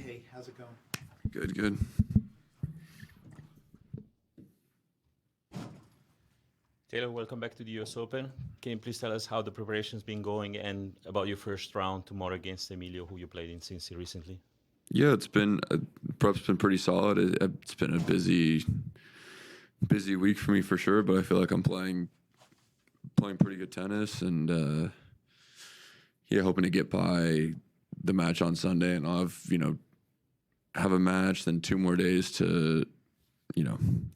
Hey, how's it going? Good, good. Taylor, welcome back to the US Open. Can you please tell us how the preparation's been going and about your first round tomorrow against Emilio, who you played in Cincy recently? Yeah, it's been prep's been pretty solid. It's been a busy week for me for sure, but I feel like I'm playing pretty good tennis, and yeah, hoping to get by the match on Sunday, and I'll have a match, then 2 more days to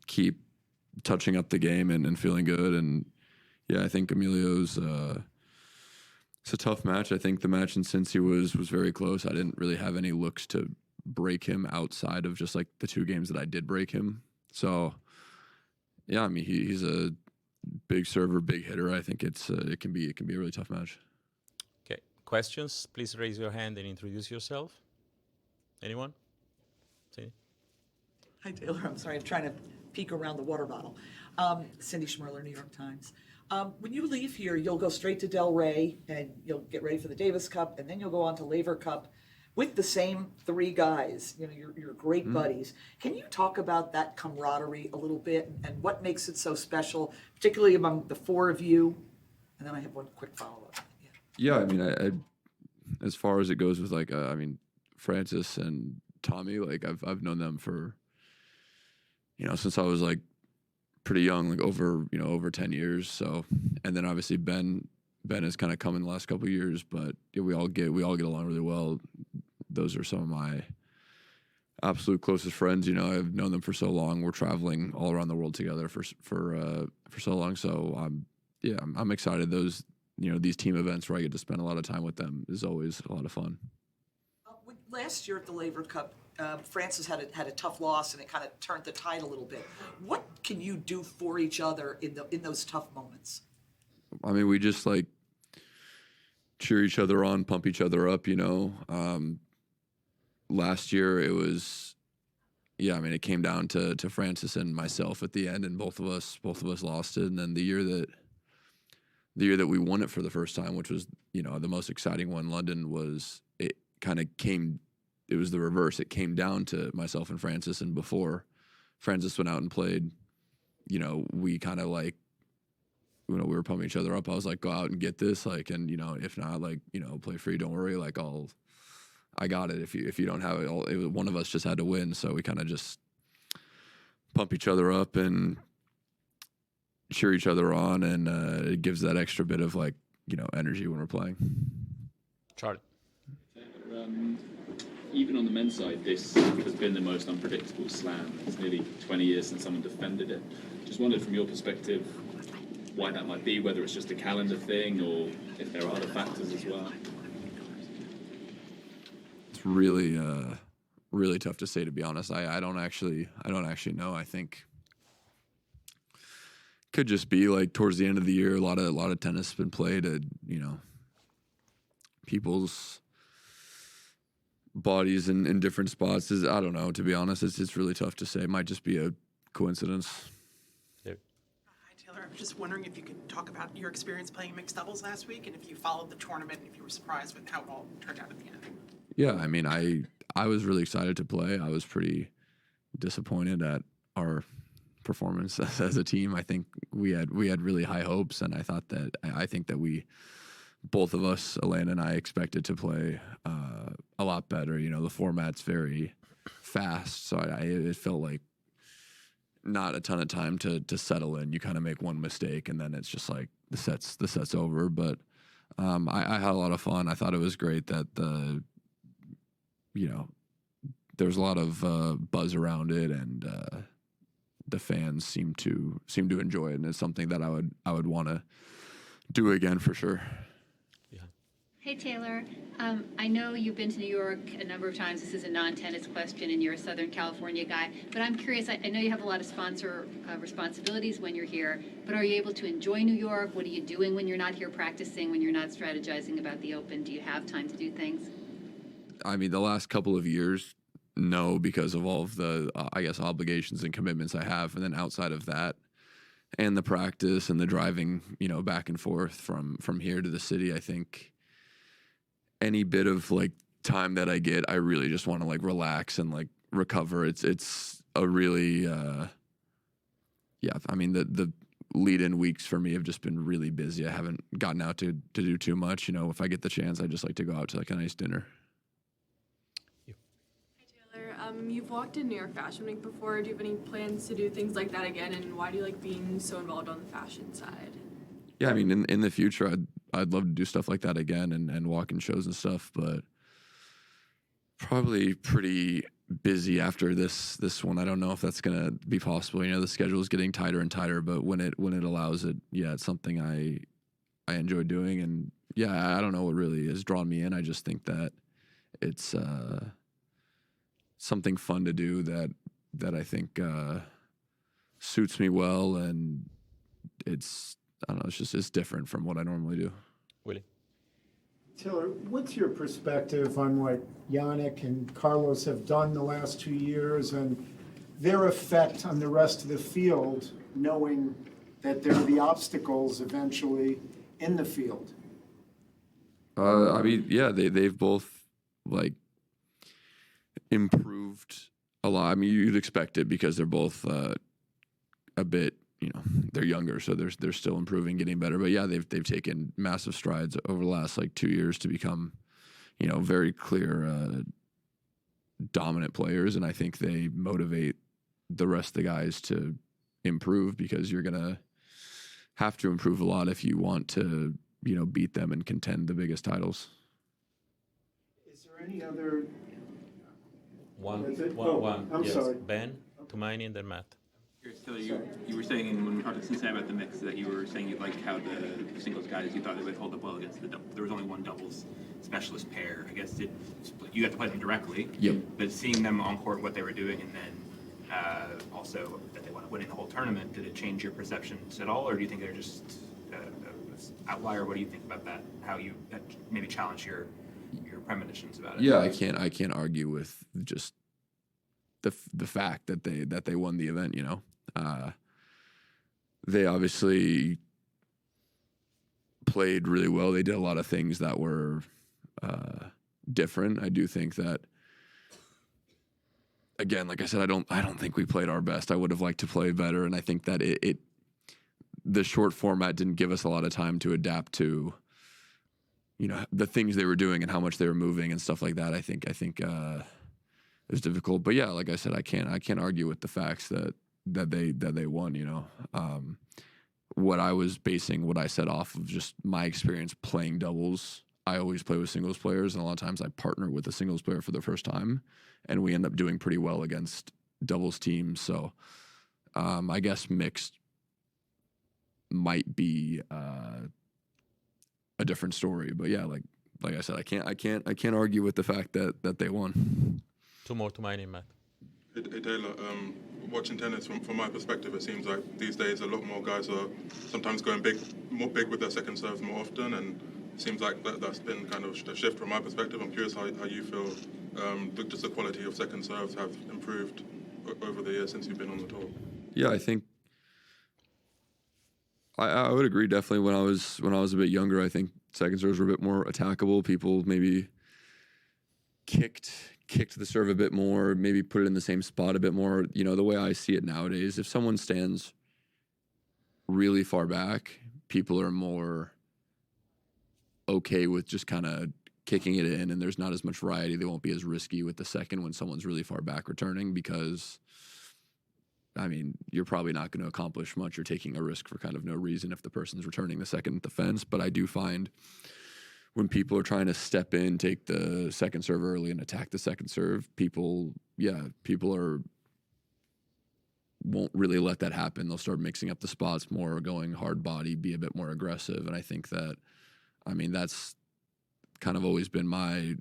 keep touching up the game and feeling good. And yeah, I think Emilio's it's a tough match. I think the match in Cincy was very close. I didn't really have any looks to break him outside of just like the 2 games that I did break him. So yeah, I mean he's a big server, big hitter. I think it can be a really tough match. Okay, questions? Please raise your hand and introduce yourself. Anyone? Cindy? Hi, Taylor. I'm sorry. I'm trying to peek around the water bottle. Cindy Schmerler, New York Times. When you leave here, you'll go straight to Del Rey, and you'll get ready for the Davis Cup, and then you'll go on to Laver Cup with the same 3 guys. You know, your great buddies. Can you talk about that camaraderie a little bit, and what makes it so special, particularly among the 4 of you? And then I have one quick follow-up. Yeah, I mean, I as far as it goes with like, Francis and Tommy, like I've known them for, since I was like pretty young, like over 10 years. So, and then obviously Ben has kind of come in the last couple of years, but yeah, we all get along really well. Those are some of my absolute closest friends. I've known them for so long. We're traveling all around the world together for so long. So I'm excited. These team events where I get to spend a lot of time with them is always a lot of fun. Last year at the Laver Cup, Francis had a tough loss, and it kind of turned the tide a little bit. What can you do for each other in those tough moments? I mean, we just like cheer each other on, pump each other up. Last year it was, it came down to Francis and myself at the end, and both of us lost it. And then the year that we won it for the first time, which was the most exciting one, London, it was the reverse. It came down to myself and Francis, and before Francis went out and played, we kind of like, we were pumping each other up. I was like, go out and get this, like, and if not, like, play free, don't worry, like I got it. If you don't have it, one of us just had to win, so we kind of just pump each other up and cheer each other on, and it gives that extra bit of like energy when we're playing. Charlie. Even on the men's side, this has been the most unpredictable slam. It's nearly 20 years since someone defended it. Just wondered from your perspective why that might be, whether it's just a calendar thing or if there are other factors as well. It's really really tough to say, to be honest. I don't actually know. I think could just be like towards the end of the year, a lot of tennis has been played at people's bodies in different spots. I don't know, to be honest. It's really tough to say. It might just be a coincidence. Hi, Taylor. I'm just wondering if you could talk about your experience playing mixed doubles last week, and if you followed the tournament, and if you were surprised with how it all turned out at the end. Yeah, I mean, I was really excited to play. I was pretty disappointed at our performance as a team. I think we had really high hopes, and I think that we, both of us, Aryna and I, expected to play a lot better. The format's very fast, so it felt like not a ton of time to settle in. You kind of make one mistake, and then it's just like the set's over. But I had a lot of fun. I thought it was great that there was a lot of buzz around it, and the fans seem to enjoy it, and it's something that I would want to do again for sure. Hey, Taylor. I know you've been to New York a number of times. This is a non-tennis question, and you're a Southern California guy. But I'm curious, I know you have a lot of sponsor responsibilities when you're here, but are you able to enjoy New York? What are you doing when you're not here practicing, when you're not strategizing about the Open? Do you have time to do things? I mean, the last couple of years, no, because of all of the, obligations and commitments I have. And then outside of that, and the practice and the driving, back and forth from here to the city, I think any bit of like time that I get, I really just want to like relax and like recover. It's a really, I mean, the lead-in weeks for me have just been really busy. I haven't gotten out to do too much. You know, if I get the chance, I just like to go out to like a nice dinner. You've walked in New York Fashion Week before. Do you have any plans to do things like that again? And why do you like being so involved on the fashion side? Yeah, I mean, in the future, I'd love to do stuff like that again and walk in shows and stuff, but probably pretty busy after this one. I don't know if that's gonna be possible. You know, the schedule is getting tighter and tighter, but when it allows it, yeah, it's something I enjoy doing. And yeah, I don't know what really has drawn me in. I just think that it's something fun to do that I think suits me well, and it's, I don't know, it's different from what I normally do. Willie? Taylor, what's your perspective on what Jannik and Carlos have done the last 2 years and their effect on the rest of the field, knowing that there are the obstacles eventually in the field? I mean, yeah, they've both like improved a lot. I mean, you'd expect it because they're both a bit, you know, they're younger, so they're still improving, getting better. But yeah, they've taken massive strides over the last like 2 years to become, you know, very clear dominant players. And I think they motivate the rest of the guys to improve, because you're gonna have to improve a lot if you want to, you know, beat them and contend the biggest titles. Is there any other? One. I'm Yes. sorry. Ben, Tumaini, and then Matt. Taylor, you were saying when we talked to Cincinnati about the mix that you were saying you liked how the singles guys, you thought they would hold up well against the double. There was only one doubles specialist pair. I guess you got to play them directly. Yep. But seeing them on court, what they were doing, and then also that they wound up winning the whole tournament, did it change your perceptions at all, or do you think they're just an outlier? What do you think about that? How you that maybe challenge your premonitions about it? Yeah, I can't argue with just the fact that they won the event. You know, they obviously played really well. They did a lot of things that were different. I do think that, again, like I said, I don't think we played our best. I would have liked to play better, and I think that the short format didn't give us a lot of time to adapt to, you know, the things they were doing and how much they were moving and stuff like that. I think it was difficult. But yeah, like I said, I can't argue with the facts that they won. You know, what I was basing what I said off of just my experience playing doubles. I always play with singles players, and a lot of times I partner with a singles player for the first time, and we end up doing pretty well against doubles teams. So I guess mixed might be a different story. But yeah, like I said, I can't argue with the fact that they won. Two more Tumaini, Matt. Hey Taylor, watching tennis from my perspective, it seems like these days a lot more guys are sometimes going more big with their second serves more often, and it seems like that's been kind of a shift from my perspective. I'm curious how you feel just the quality of second serves have improved over the years since you've been on the tour. Yeah, I think I would agree. Definitely when I was a bit younger, I think second serves were a bit more attackable. People maybe kicked the serve a bit more, maybe put it in the same spot a bit more. You know, the way I see it nowadays, if someone stands really far back, people are more okay with just kind of kicking it in, and there's not as much variety. They won't be as risky with the second when someone's really far back returning, because, I mean, you're probably not going to accomplish much. You're taking a risk for kind of no reason if the person's returning the second defense. But I do find when people are trying to step in, take the second serve early and attack the second serve, people won't really let that happen. They'll start mixing up the spots more, going hard body, be a bit more aggressive. And I think that, I mean, that's kind of always been my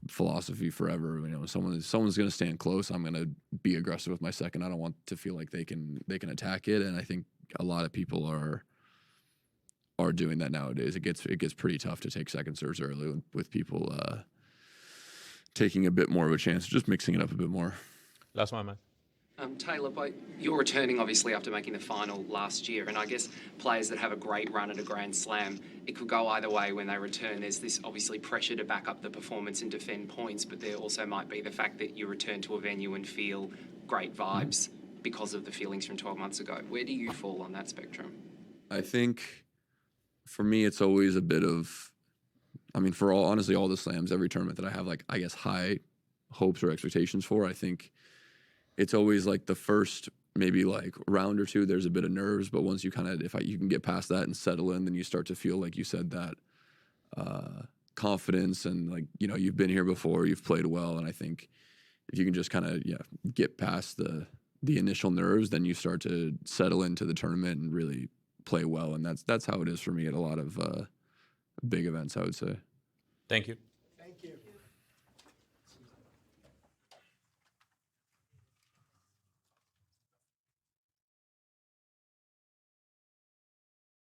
philosophy forever. You know, someone's going to stand close, I'm going to be aggressive with my second. I don't want to feel like they can attack it. And I think a lot of people are doing that nowadays. It gets pretty tough to take second serves early with people taking a bit more of a chance, just mixing it up a bit more. Last one, Matt. Taylor, you're returning obviously after making the final last year, and I guess players that have a great run at a Grand Slam, it could go either way when they return. There's this obviously pressure to back up the performance and defend points, but there also might be the fact that you return to a venue and feel great vibes because of the feelings from 12 months ago. Where do you fall on that spectrum? I think for me, it's always a bit of, I mean, for honestly, all the slams, every tournament that I have, like, I guess, high hopes or expectations for, I think it's always like the first maybe like round or two, there's a bit of nerves, but once you kind of, you can get past that and settle in, then you start to feel, like you said, that confidence and, like, you know, you've been here before, you've played well, and I think if you can just kind of get past the initial nerves, then you start to settle into the tournament and really play well, and that's how it is for me at a lot of big events, I would say. Thank you.